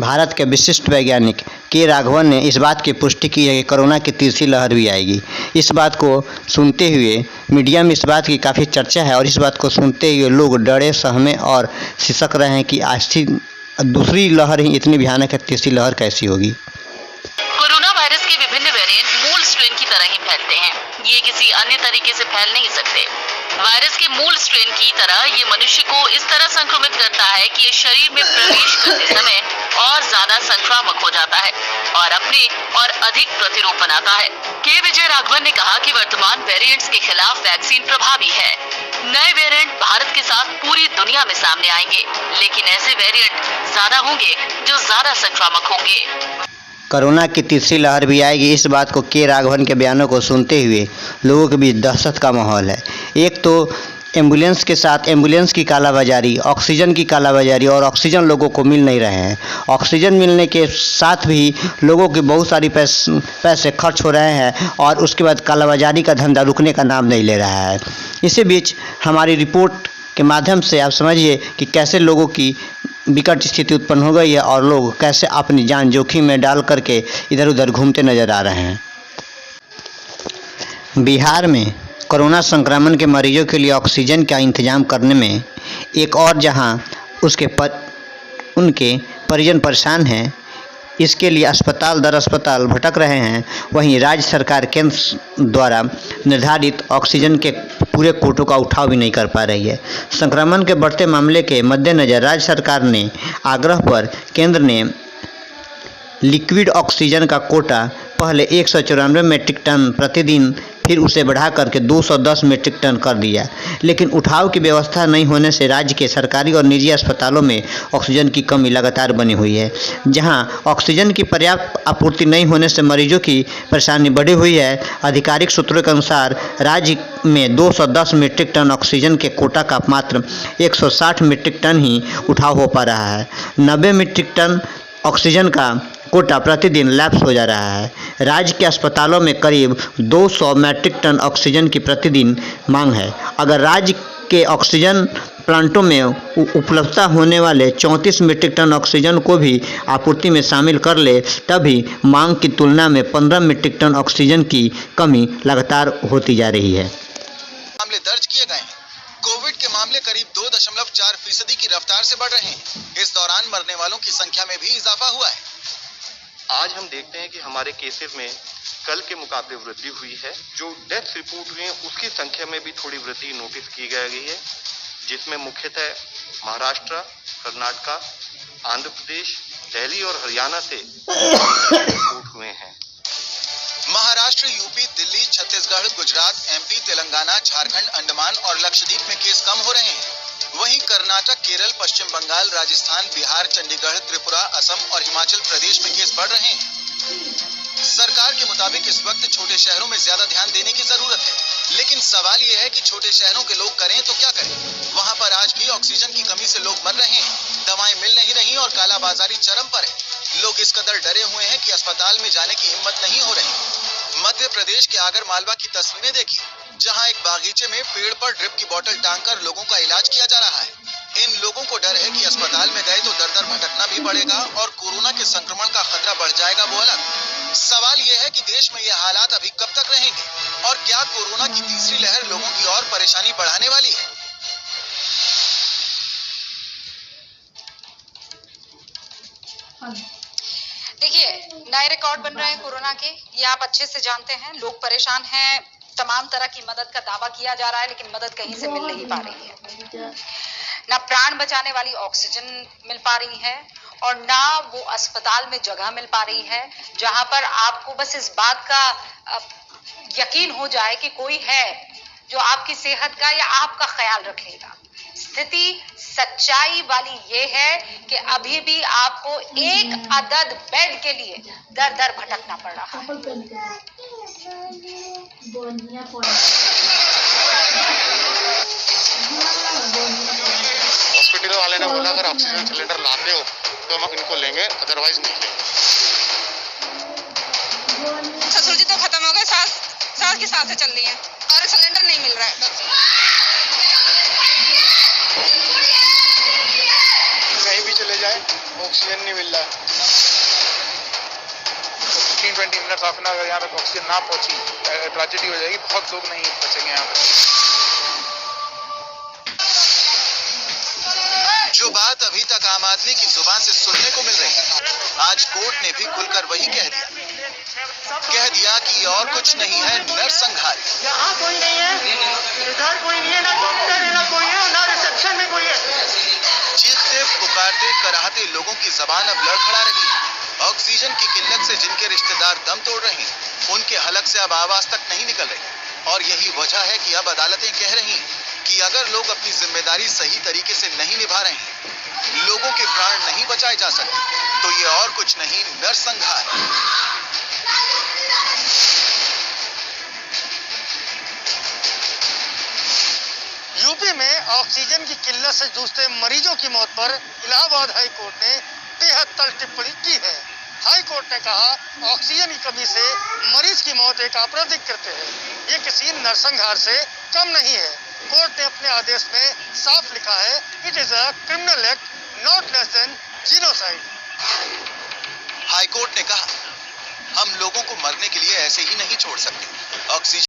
भारत के विशिष्ट वैज्ञानिक के राघवन ने इस बात की पुष्टि की है कि कोरोना की तीसरी लहर भी आएगी। इस बात को सुनते हुए मीडिया में इस बात की काफ़ी चर्चा है और इस बात को सुनते हुए लोग डरे, सहमे और सिसक रहे हैं कि आज दूसरी लहर ही इतनी भयानक है, तीसरी लहर कैसी होगी। कोरोना वायरस के विभिन्न वेरिएंट मूल स्ट्रेन की तरह ही फैलते हैं। ये किसी अन्य तरीके से फैल नहीं सकते। वायरस के मूल स्ट्रेन की तरह ये मनुष्य को इस तरह संक्रमित करता है कि ये शरीर में प्रवेश करते समय और ज्यादा संक्रामक हो जाता है और अपने और अधिक प्रतिरोध बनाता है। के विजय राघवन ने कहा कि वर्तमान वेरिएंट्स के खिलाफ वैक्सीन प्रभावी है। नए वेरिएंट भारत के साथ पूरी दुनिया में सामने आएंगे, लेकिन ऐसे वेरिएंट ज्यादा होंगे जो ज्यादा संक्रामक होंगे। कोरोना की तीसरी लहर भी आएगी, इस बात को के राघवन के बयानों को सुनते हुए लोगों के बीच दहशत का माहौल है। एक तो एम्बुलेंस के साथ एम्बुलेंस की कालाबाजारी, ऑक्सीजन की कालाबाजारी और ऑक्सीजन लोगों को मिल नहीं रहे हैं। ऑक्सीजन मिलने के साथ भी लोगों के बहुत सारी पैसे खर्च हो रहे हैं और उसके बाद कालाबाजारी का धंधा रुकने का नाम नहीं ले रहा है। इसी बीच हमारी रिपोर्ट के माध्यम से आप समझिए कि कैसे लोगों की विकट स्थिति उत्पन्न हो गई है और लोग कैसे अपनी जान जोखिम में डाल करके इधर उधर घूमते नजर आ रहे हैं। बिहार में कोरोना संक्रमण के मरीजों के लिए ऑक्सीजन का इंतजाम करने में एक और जहां उनके परिजन परेशान हैं, इसके लिए अस्पताल दर अस्पताल भटक रहे हैं, वहीं राज्य सरकार केंद्र द्वारा निर्धारित ऑक्सीजन के पूरे कोटों का उठाव भी नहीं कर पा रही है। संक्रमण के बढ़ते मामले के मद्देनज़र राज्य सरकार ने आग्रह पर केंद्र ने लिक्विड ऑक्सीजन का कोटा पहले 194 मीट्रिक टन प्रतिदिन फिर उसे बढ़ा करके 210 मीट्रिक टन कर दिया, लेकिन उठाव की व्यवस्था नहीं होने से राज्य के सरकारी और निजी अस्पतालों में ऑक्सीजन की कमी लगातार बनी हुई है। जहां ऑक्सीजन की पर्याप्त आपूर्ति नहीं होने से मरीजों की परेशानी बढ़ी हुई है। आधिकारिक सूत्रों के अनुसार राज्य में 210 मीट्रिक टन ऑक्सीजन के कोटा का मात्र 160 मीट्रिक टन ही उठाव हो पा रहा है। 90 मीट्रिक टन ऑक्सीजन का कोटा प्रतिदिन लैप्स हो जा रहा है। राज्य के अस्पतालों में करीब 200 मीट्रिक टन ऑक्सीजन की प्रतिदिन मांग है। अगर राज्य के ऑक्सीजन प्लांटों में उपलब्धता होने वाले 34 मीट्रिक टन ऑक्सीजन को भी आपूर्ति में शामिल कर ले, तभी मांग की तुलना में 15 मीट्रिक टन ऑक्सीजन की कमी लगातार होती जा रही है। मामले दर्ज किए गए हैं। कोविड के मामले करीब 2.4% की रफ्तार से बढ़ रहे हैं। इस दौरान मरने वालों की संख्या में भी इजाफा हुआ है। आज हम देखते हैं कि हमारे केसेस में कल के मुकाबले वृद्धि हुई है। जो डेथ रिपोर्ट हुई है उसकी संख्या में भी थोड़ी वृद्धि नोटिस की गई है, जिसमें मुख्यतः महाराष्ट्र, कर्नाटक, आंध्र प्रदेश, दिल्ली और हरियाणा से रिपोर्ट हुए हैं। महाराष्ट्र, यूपी, दिल्ली, छत्तीसगढ़, गुजरात, एमपी, तेलंगाना, झारखंड, अंडमान और लक्षद्वीप में केस कम हो रहे हैं। वहीं कर्नाटक, केरल, पश्चिम बंगाल, राजस्थान, बिहार, चंडीगढ़, त्रिपुरा, असम और हिमाचल प्रदेश में केस बढ़ रहे हैं। सरकार के मुताबिक इस वक्त छोटे शहरों में ज्यादा ध्यान देने की जरूरत है, लेकिन सवाल यह है कि छोटे शहरों के लोग करें तो क्या करें। वहां पर आज भी ऑक्सीजन की कमी से लोग मर रहे हैं, दवाएं मिल नहीं रही और कालाबाजारी चरम पर है। लोग इस कदर डरे हुए हैं कि अस्पताल में जाने की हिम्मत नहीं हो रही। मध्य प्रदेश के आगर मालवा की तस्वीरें देखिए, जहां एक बागीचे में पेड़ पर ड्रिप की बोतल टांगकर लोगों का इलाज किया जा रहा है। इन लोगों को डर है कि अस्पताल में गए तो दर दर भटकना भी पड़ेगा और कोरोना के संक्रमण का खतरा बढ़ जाएगा, वो अलग। सवाल यह है कि देश में ये हालात अभी कब तक रहेंगे और क्या कोरोना की तीसरी लहर लोगों की और परेशानी बढ़ाने वाली है। देखिए, नए रिकॉर्ड बन रहे हैं कोरोना के, ये आप अच्छे से जानते हैं। लोग परेशान हैं, तमाम तरह की मदद का दावा किया जा रहा है, लेकिन मदद कहीं से मिल नहीं पा रही है। ना प्राण बचाने वाली ऑक्सीजन मिल पा रही है और ना वो अस्पताल में जगह मिल पा रही है जहां पर आपको बस इस बात का यकीन हो जाए कि कोई है जो आपकी सेहत का या आपका ख्याल रखेगा। स्थिति सच्चाई वाली ये है कि अभी भी आपको एक अदद बेड के लिए दर दर भटकना पड़ रहा है। हॉस्पिटल वाले ने बोला अगर ऑक्सीजन सिलेंडर लाते हो तो हम इनको लेंगे, अदरवाइज नहीं लेंगे। ससुर जी तो खत्म हो गए, सास की सांसें चल रही हैं और सिलेंडर नहीं मिल रहा है। कहीं भी चले जाए ऑक्सीजन नहीं मिल रहा है। काफिला अगर यहाँ तक ऑक्सीजन ना पहुंची, ट्रेजेडी हो जाएगी, बहुत लोग नहीं बचेंगे यहाँ पर। जो बात अभी तक आम आदमी की जुबान से सुनने को मिल रही है, आज कोर्ट ने भी खुलकर वही कह दिया कि और कुछ नहीं है नरसंहार। यहाँ कोई नहीं है, इधर कोई नहीं है, ना डॉक्टर है, ना कोई है, ना रिसेप्शन में कोई है। चीखते पुकारते कराहते लोगों की जबान अब लड़खड़ा रही है। ऑक्सीजन की किल्लत से जिनके रिश्तेदार दम तोड़ रहे हैं, उनके हलक से अब आवाज तक नहीं निकल रही। और यही वजह है कि अब अदालतें कह रही हैं कि अगर लोग अपनी जिम्मेदारी सही तरीके से नहीं निभा रहे हैं, लोगों के प्राण नहीं बचाए जा सकते, तो ये और कुछ नहीं नरसंहार है। यूपी में ऑक्सीजन की किल्लत से जूझते मरीजों की मौत पर इलाहाबाद हाई कोर्ट ने बेहद तल्ख टिप्पणी की है। हाई कोर्ट ने कहा, ऑक्सीजन की कमी से मरीज की मौत एक आपराधिक कृत्य है, ये किसी नरसंहार से कम नहीं है। कोर्ट ने अपने आदेश में साफ लिखा है, it is a criminal act not less than genocide. High court ने कहा, हम लोगों को मरने के लिए ऐसे ही नहीं छोड़ सकते। ऑक्सीजन